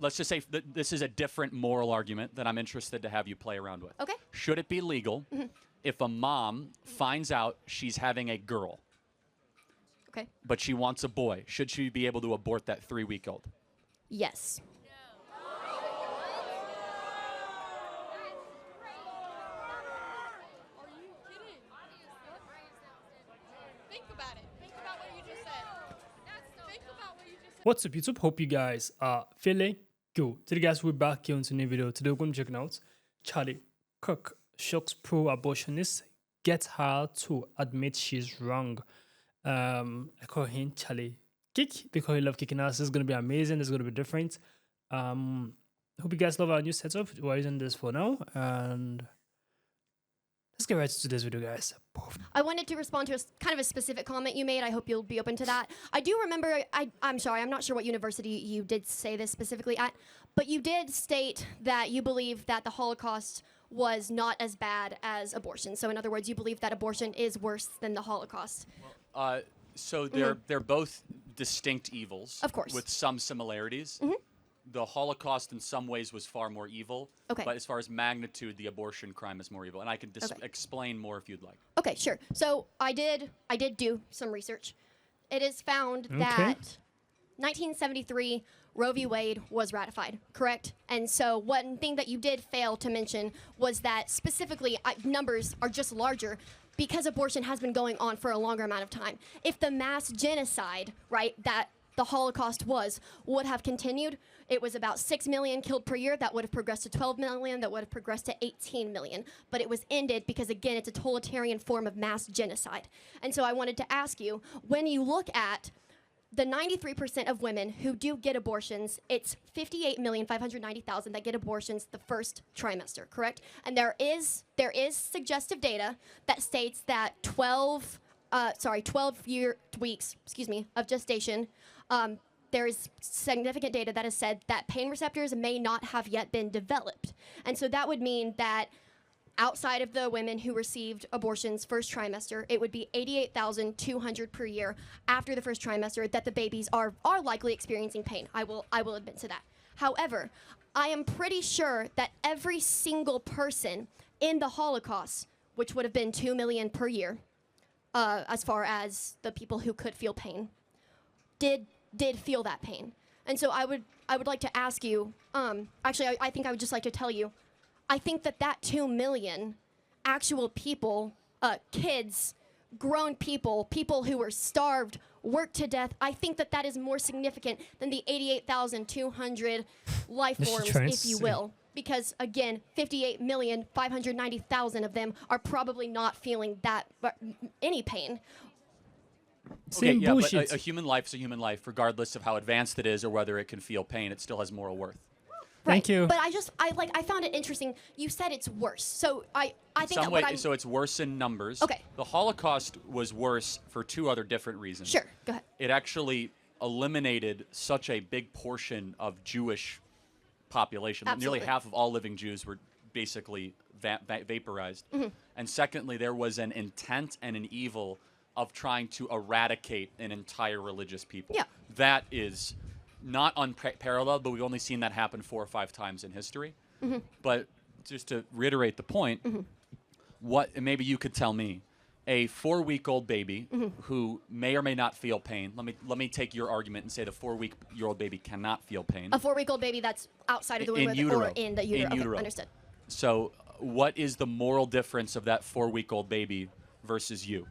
let's just say this is a different moral argument that I'm interested to have you play around with. Okay. Should it be legal if a mom finds out she's having a girl, Okay. but she wants a boy? Should she be able to abort that 3-week-old? Yes. What's up, YouTube? Hope you guys are feeling good. Today, guys, we're back here on a new video. Today, we're going to check out Charlie Kirk, shocks pro-abortionist, gets her to admit she's wrong. I call him Charlie Kick because he loves kicking ass. It's going to be amazing. It's going to be different. Hope you guys love our new setup. We're using this for now. And let's get right into this video, guys. I wanted to respond to kind of a specific comment you made. I hope you'll be open to that. I do remember, I'm sorry, I'm not sure what university you did say this specifically at, but you did state that you believe that the Holocaust was not as bad as abortion. So in other words, you believe that abortion is worse than the Holocaust. So they're both distinct evils, of course, with some similarities. The Holocaust in some ways was far more evil, but as far as magnitude, the abortion crime is more evil. And I can explain more if you'd like. Okay, sure. So I did do some research. It is found that 1973 Roe v. Wade was ratified, correct? And so one thing that you did fail to mention was that specifically numbers are just larger because abortion has been going on for a longer amount of time. If the mass genocide, right, that the Holocaust would have continued, it was about 6 million killed per year. That would have progressed to 12 million. That would have progressed to 18 million. But it was ended because, again, it's a totalitarian form of mass genocide. And so I wanted to ask you, when you look at the 93% of women who do get abortions, it's 58,590,000 that get abortions the first trimester, correct? And there is suggestive data that states that 12 weeks, of gestation, there is significant data that has said that pain receptors may not have yet been developed. And so that would mean that outside of the women who received abortions first trimester, it would be 88,200 per year after the first trimester that the babies are likely experiencing pain. I will admit to that. However, I am pretty sure that every single person in the Holocaust, which would have been 2 million per year, as far as the people who could feel pain, did feel that pain. And so I would like to ask you, actually I think I would just like to tell you, I think that 2 million actual people, kids, grown people who were starved, worked to death, I think that is more significant than the 88,200 life forms, if you will. Because, again, 58,590,000 of them are probably not feeling any pain. Okay, yeah, but a human life is a human life, regardless of how advanced it is or whether it can feel pain. It still has moral worth. Thank you. But I found it interesting. You said it's worse. So I think so it's worse in numbers. Okay. The Holocaust was worse for 2 other different reasons. Sure, go ahead. It actually eliminated such a big portion of Jewish population. Absolutely. Nearly half of all living Jews were basically vaporized. And secondly, there was an intent and an evil of trying to eradicate an entire religious people. Yeah. That is not unparalleled, but we've only seen that happen 4 or 5 times in history. But just to reiterate the point, and maybe you could tell me, a 4-week-old baby who may or may not feel pain. Let me take your argument and say the 4-week-old baby cannot feel pain. A 4-week-old baby that's outside of the womb or in the utero. In utero. Okay, understood. So what is the moral difference of that 4-week-old baby versus you?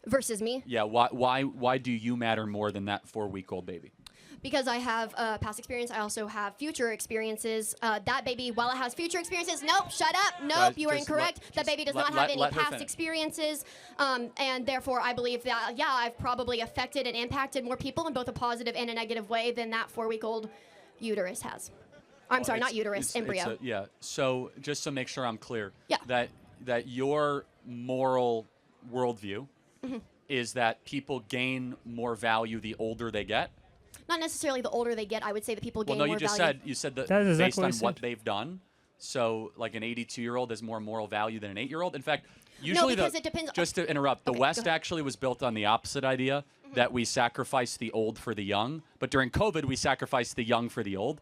Versus me? Yeah, why do you matter more than that 4-week-old baby? Because I have past experience, I also have future experiences. That baby, while it has future experiences, nope, shut up, nope, you are incorrect. That baby does not have any past experiences, and therefore I believe that, yeah, I've probably affected and impacted more people in both a positive and a negative way than that 4-week-old uterus has. I'm sorry, not uterus, embryo. Yeah, so just to make sure I'm clear, Yeah. that your moral worldview is that people gain more value the older they get. Not necessarily the older they get. I would say that people gain more value. You said that is based exactly on what they've done. So, like an 82-year-old has more moral value than an 8-year-old. In fact, usually because it depends. Just to interrupt, the West actually was built on the opposite idea. that we sacrifice the old for the young. But during COVID, we sacrificed the young for the old.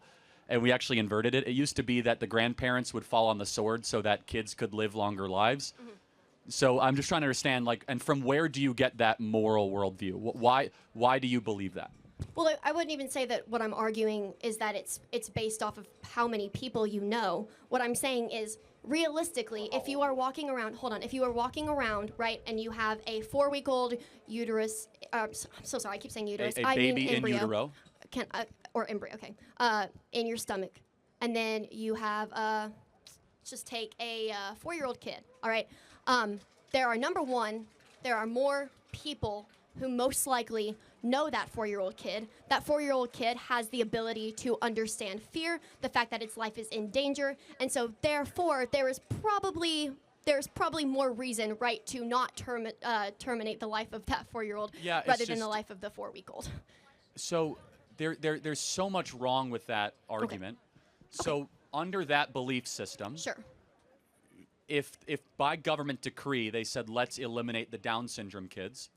And we actually inverted it. It used to be that the grandparents would fall on the sword so that kids could live longer lives. So I'm just trying to understand, like, and from where do you get that moral worldview? Why do you believe that? Well, I wouldn't even say that what I'm arguing is that it's based off of how many people you know. What I'm saying is, realistically, if you are walking around, right, and you have a 4-week-old uterus, I'm so sorry, I keep saying uterus. A I mean baby in embryo. utero. Or embryo, okay, in your stomach. And then you have, just take a 4-year-old kid, all right? There are more people who most likely know that 4-year-old kid. That 4-year-old kid has the ability to understand fear, the fact that its life is in danger, and so therefore there's probably more reason, right, to not terminate the life of that 4-year-old rather than the life of the 4-week-old. So there's so much wrong with that argument. Okay. So under that belief system, sure. If by government decree they said let's eliminate the Down syndrome kids,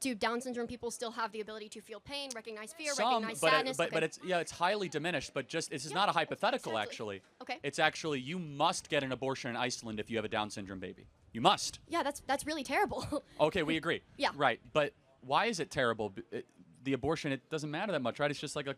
do Down syndrome people still have the ability to feel pain, recognize fear, some, recognize but sadness? But it's highly diminished. But this is not a hypothetical, exactly. actually. Okay. It's actually you must get an abortion in Iceland if you have a Down syndrome baby. You must. Yeah, that's really terrible. Okay, we agree. Yeah. Right, but why is it terrible? The abortion, it doesn't matter that much, right? It's just like a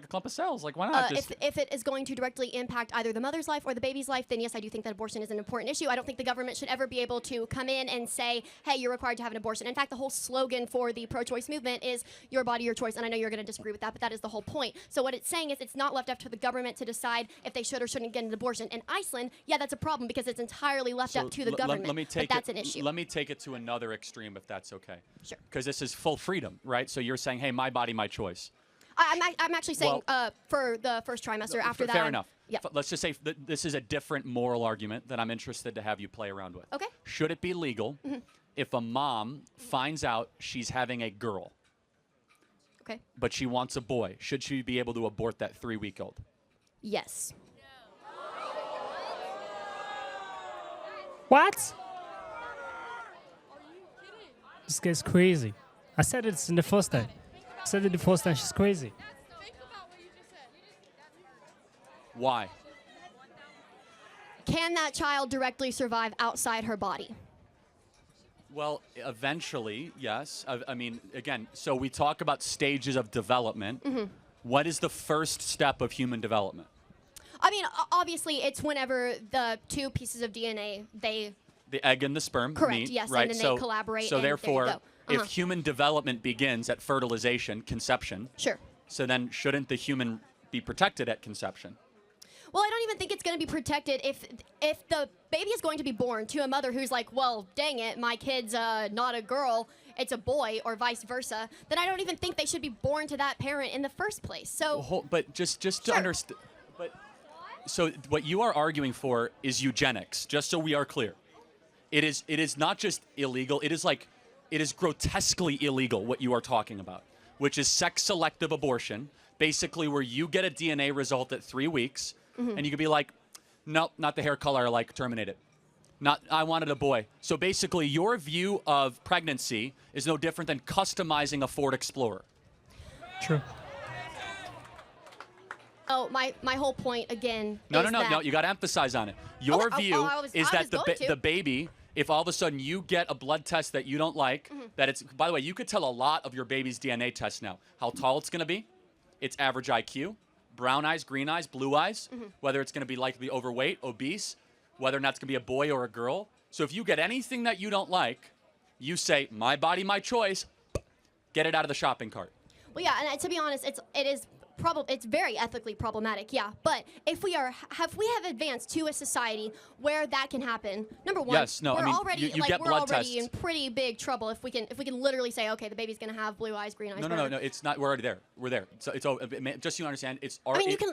clump of cells. Like, why not just... If it is going to directly impact either the mother's life or the baby's life, then yes, I do think that abortion is an important issue. I don't think the government should ever be able to come in and say, hey, you're required to have an abortion. In fact, the whole slogan for the pro-choice movement is your body, your choice. And I know you're going to disagree with that, but that is the whole point. So what it's saying is it's not left up to the government to decide if they should or shouldn't get an abortion. In Iceland, yeah, that's a problem because it's entirely left up to the government. But that's an issue. Let me take it to another extreme, if that's okay. Sure. Because this is full freedom, right? So you're saying, hey, my body, my choice. I'm actually saying for the first trimester. After that, fair enough. Yeah. Let's just say this is a different moral argument that I'm interested to have you play around with. Okay. Should it be legal if a mom finds out she's having a girl, okay, but she wants a boy? Should she be able to abort that 3-week-old? Yes. What? This guy's crazy. I said it in the first time. I said it the first time. She's crazy. Why? Can that child directly survive outside her body? Well, eventually, yes. I mean, again, so we talk about stages of development. What is the first step of human development? I mean, obviously, it's whenever the two pieces of DNA, the egg and the sperm correct, meet, yes, right? and then they collaborate. So and therefore, there you go. if human development begins at fertilization, conception, sure. So then shouldn't the human be protected at conception? Well, I don't even think it's going to be protected if the baby is going to be born to a mother who's like, well, dang it, my kid's not a girl, it's a boy, or vice versa. Then I don't even think they should be born to that parent in the first place. So, but just to understand, but so what you are arguing for is eugenics. Just so we are clear, it is not just illegal. It is grotesquely illegal what you are talking about, which is sex-selective abortion, basically where you get a DNA result at 3 weeks. And you could be like, nope, not the hair color I like, terminate it. I wanted a boy. So basically, your view of pregnancy is no different than customizing a Ford Explorer. True. Oh, my whole point again. No, you got to emphasize on it. Your view is that the baby, if all of a sudden you get a blood test that you don't like, that it's, by the way, you could tell a lot of your baby's DNA test now. How tall it's going to be, its average IQ, brown eyes, green eyes, blue eyes, whether it's going to be likely overweight, obese, whether or not it's going to be a boy or a girl. So if you get anything that you don't like, you say, my body, my choice, get it out of the shopping cart. Well, yeah, and to be honest, it's very ethically problematic, yeah. But if we have advanced to a society where that can happen, number one, yes, no, we're I mean, already you get we're blood already tests. in pretty big trouble if we can literally say, okay, the baby's gonna have blue eyes, green eyes. No, it's not. We're already there. We're there. So it's just so you understand. It's I mean, you can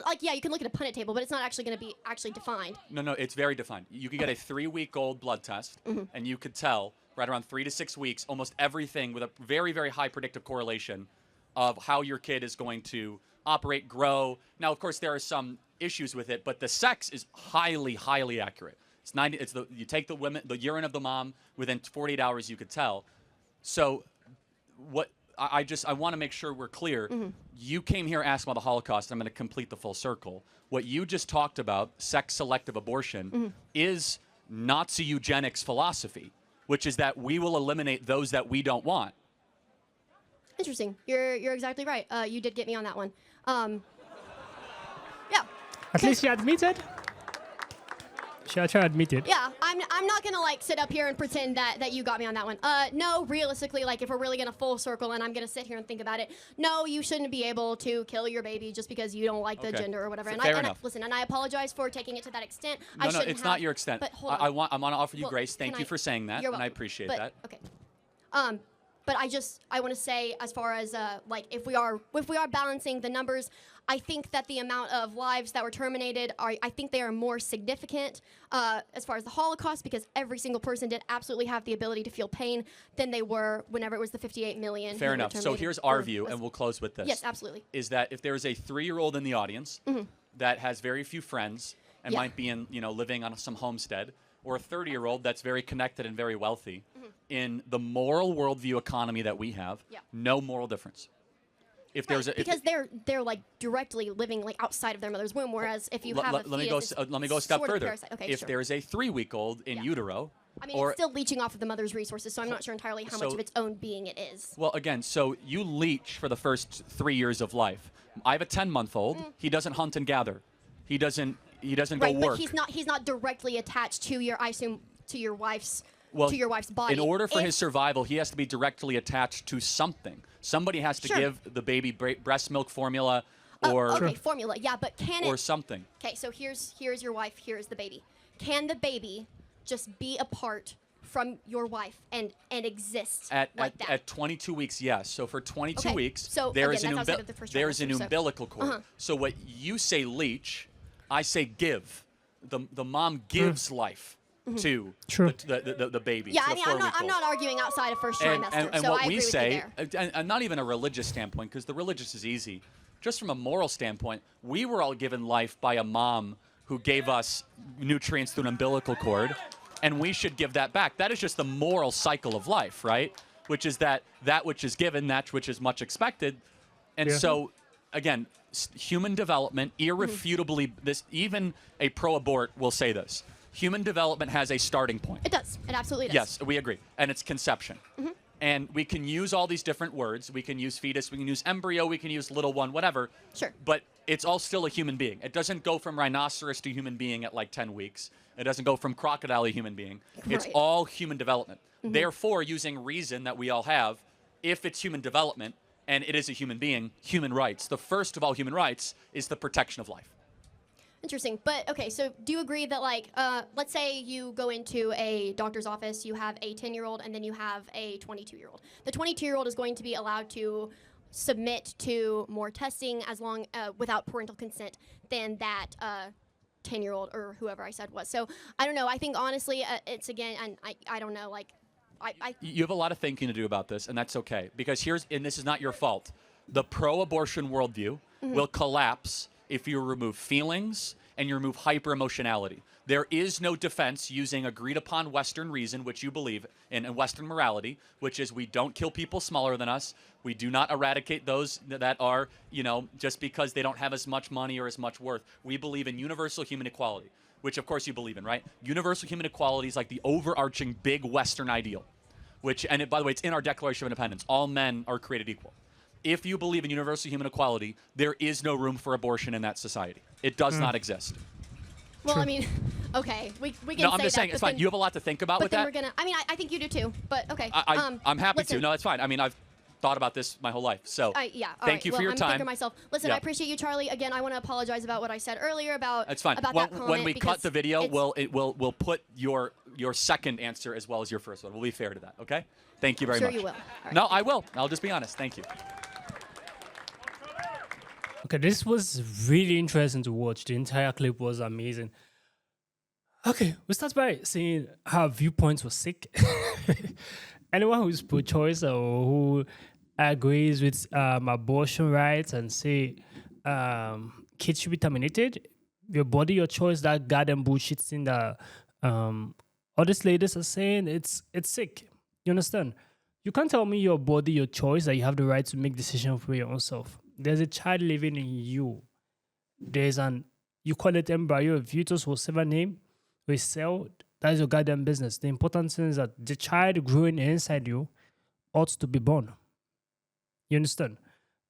look at a Punnett table, but it's not actually going to be actually defined. No, it's very defined. You could get a 3-week-old blood test, and you could tell right around 3 to 6 weeks almost everything with a very, very high predictive correlation of how your kid is going to operate, grow. Now, of course, there are some issues with it, but the sex is highly, highly accurate. You take the urine of the mom within 48 hours, you could tell. So, what I want to make sure we're clear. You came here asking about the Holocaust. I'm going to complete the full circle. What you just talked about, sex-selective abortion, is Nazi eugenics philosophy, which is that we will eliminate those that we don't want. Interesting. You're exactly right. You did get me on that one. Yeah. At least she admitted. She actually admitted. Yeah, I'm not gonna like sit up here and pretend that you got me on that one. No, realistically, like if we're really gonna full circle and I'm gonna sit here and think about it, no, you shouldn't be able to kill your baby just because you don't like the gender or whatever. Fair enough. Listen, and I apologize for taking it to that extent. No, it's not your extent. But hold on. I want to offer you Well, grace. Thank you for saying that, You're and I welcome. appreciate But- that. Okay. But I want to say, as far as like if we are balancing the numbers, I think that the amount of lives that were terminated I think they are more significant as far as the Holocaust, because every single person did absolutely have the ability to feel pain than they were whenever it was the 58 million. Fair enough. So here's our view, and we'll close with this. Yes, absolutely. Is that if there is a 3-year-old in the audience that has very few friends and might be living on some homestead, or a 30-year-old that's very connected and very wealthy, in the moral worldview economy that we have, no moral difference. If there's because they're like directly living like outside of their mother's womb, whereas if you have a fetus, let me go a step sort of further. parasite. Okay, if sure. there is a 3-week-old in utero, I mean, it's still leeching off of the mother's resources, so I'm not sure entirely how much of its own being it is. Well, again, so you leech for the first 3 years of life. I have a 10-month-old. He doesn't hunt and gather. He doesn't Right, go work. but he's not directly attached to your, I assume, to your wife's body. In order for his survival, he has to be directly attached to something. Somebody has to give the baby breast milk formula, or okay, formula, yeah, but can it? Or something. Okay, so here's your wife. Here's the baby. Can the baby just be apart from your wife and exist like that? At 22 weeks, yes. So for 22 weeks, so there again, is an trimester, umbilical cord. So what you say leech, I say give. The mom gives life to the baby. Yeah, to I the mean, I'm not arguing outside of first trimester. And so what I we agree say, with you there. and not even a religious standpoint, because the religious is easy. Just from a moral standpoint, we were all given life by a mom who gave us nutrients through an umbilical cord, and we should give that back. That is just the moral cycle of life, right? Which is that which is given, that which is much expected. And so, again, human development, irrefutably, this even a pro-abort will say this. Human development has a starting point. It does. It absolutely does. Yes, we agree. And it's conception. And we can use all these different words. We can use fetus, we can use embryo, we can use little one, whatever. Sure. But it's all still a human being. It doesn't go from rhinoceros to human being at like 10 weeks. It doesn't go from crocodile to human being. It's Right. all human development. Therefore, using reason that we all have, if it's human development and it is a human being, human rights. The first of all human rights is the protection of life. Interesting. But, okay, so do you agree that, like, let's say you go into a doctor's office, you have a 10-year-old, and then you have a 22-year-old. The 22-year-old is going to be allowed to submit to more testing as long without parental consent than that 10-year-old or whoever I said was. So, I don't know. I think, honestly, it's, again, and I don't know, like, You have a lot of thinking to do about this, and that's okay. Because and this is not your fault, the pro-abortion worldview will collapse if you remove feelings and you remove hyper-emotionality. There is no defense using agreed-upon Western reason, which you believe in, and Western morality, which is we don't kill people smaller than us. We do not eradicate those that are, just because they don't have as much money or as much worth. We believe in universal human equality, which of course you believe in, right? Universal human equality is like the overarching big Western ideal, and by the way, it's in our Declaration of Independence. All men are created equal. If you believe in universal human equality, there is no room for abortion in that society. It does not exist. well, I mean, okay, we can say No, I'm just that, saying, it's but fine. then- You have a lot to think about But with then that. we're gonna. I mean, I think you do too. But okay. I'm happy to. listen, No, it's fine. I mean, I've thought about this my whole life. So yeah. All thank right, you well, for your I'm time. thinking myself. Listen, Yeah. I appreciate you, Charlie. Again, I want to apologize about what I said earlier about. It's fine. About When, that comment when we cut because the video, it's- we'll put your second answer as well as your first one. We'll be fair to that. Okay? Thank you very Sure much. you will. All right. No, I will. I'll just be honest. Thank you. Okay, this was really interesting to watch. The entire clip was amazing. Okay, we start by saying her viewpoints were sick. Anyone who's pro-choice or who agrees with abortion rights and say kids should be terminated, your body, your choice, that goddamn bullshit thing that all these ladies are saying, it's sick. You understand? You can't tell me your body, your choice, that you have the right to make decisions for your own self. There's a child living in you. You call it embryo, a fetus, whatever name, or a cell, that is your goddamn business. The important thing is that the child growing inside you ought to be born. You understand?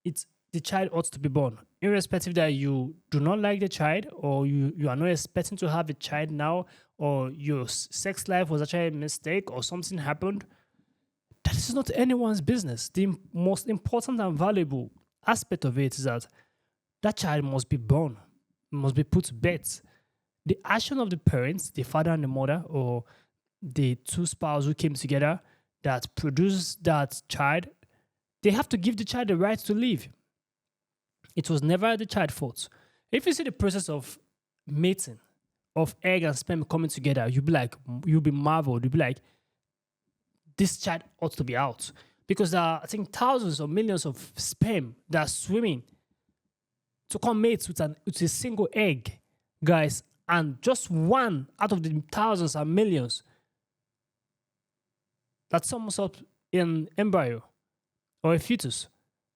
The child ought to be born. Irrespective that you do not like the child, or you are not expecting to have a child now, or your sex life was actually a mistake, or something happened, that is not anyone's business. The most important and valuable aspect of it is that child must be born, must be put to bed. The action of the parents, the father and the mother, or the two spouses who came together that produced that child, they have to give the child the right to live. It was never the child's fault. If you see the process of mating, of egg and sperm coming together, you'll be marveled. You'll be like, this child ought to be out. Because there are, I think, thousands or millions of sperm that are swimming to come mate with a single egg, guys. And just one out of the thousands and millions that sums up in embryo or a fetus.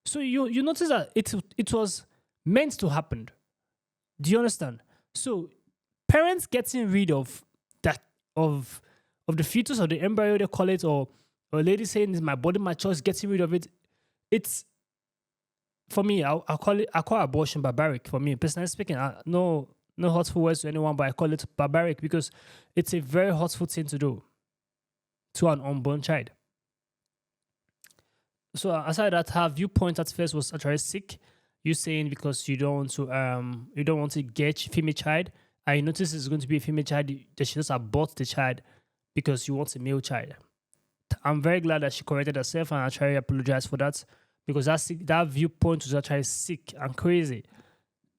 So you notice that it was meant to happen. Do you understand? So parents getting rid of that of the fetus or the embryo, they call it, or a lady saying it's my body, my choice, getting rid of it. It's, for me, I call abortion barbaric. For me, personally speaking, no hurtful words to anyone, but I call it barbaric because it's a very hurtful thing to do to an unborn child. So aside that, her viewpoint at first was actually sick. You saying because you don't want to get female child, and you notice it's going to be a female child, that she just abort the child because you want a male child. I'm very glad that she corrected herself and actually apologized for that, because that viewpoint was actually sick and crazy.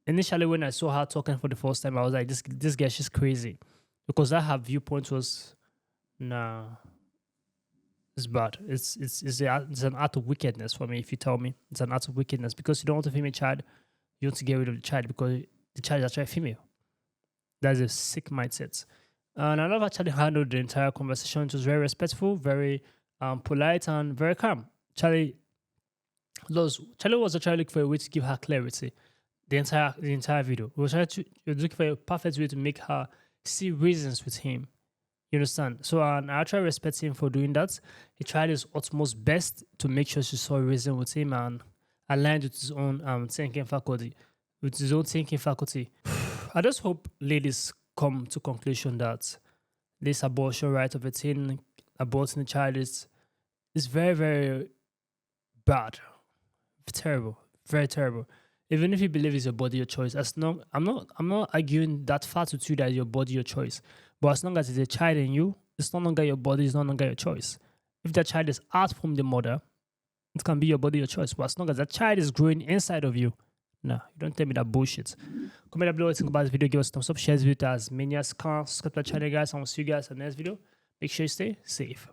Initially, when I saw her talking for the first time, I was like, this girl, she's crazy, because that her viewpoint was, nah. It's bad. It's an act of wickedness for me. If you tell me it's an act of wickedness because you don't want a female child, you want to get rid of the child because the child is actually female. That's a sick mindset. And I love how Charlie handled the entire conversation. It was very respectful, very polite, and very calm. Charlie was actually looking for a way to give her clarity. The entire video. He was looking for a perfect way to make her see reasons with him. You understand? So I actually respect him for doing that. He tried his utmost best to make sure she saw a reason with him and aligned with his own thinking faculty. I just hope ladies come to conclusion that this abortion right of a teen aborting a child is very, very bad. Terrible. Very terrible. Even if you believe it's your body, your choice. I'm not arguing that fact with you that your body, your choice. But as long as it's a child in you, it's no longer your body, it's no longer your choice. If that child is out from the mother, it can be your body, your choice. But as long as that child is growing inside of you, no, you don't tell me that bullshit. Comment down below what you think about this video. Give us a thumbs up, share this video as many as can. Subscribe to the channel, guys. I will see you guys in the next video. Make sure you stay safe.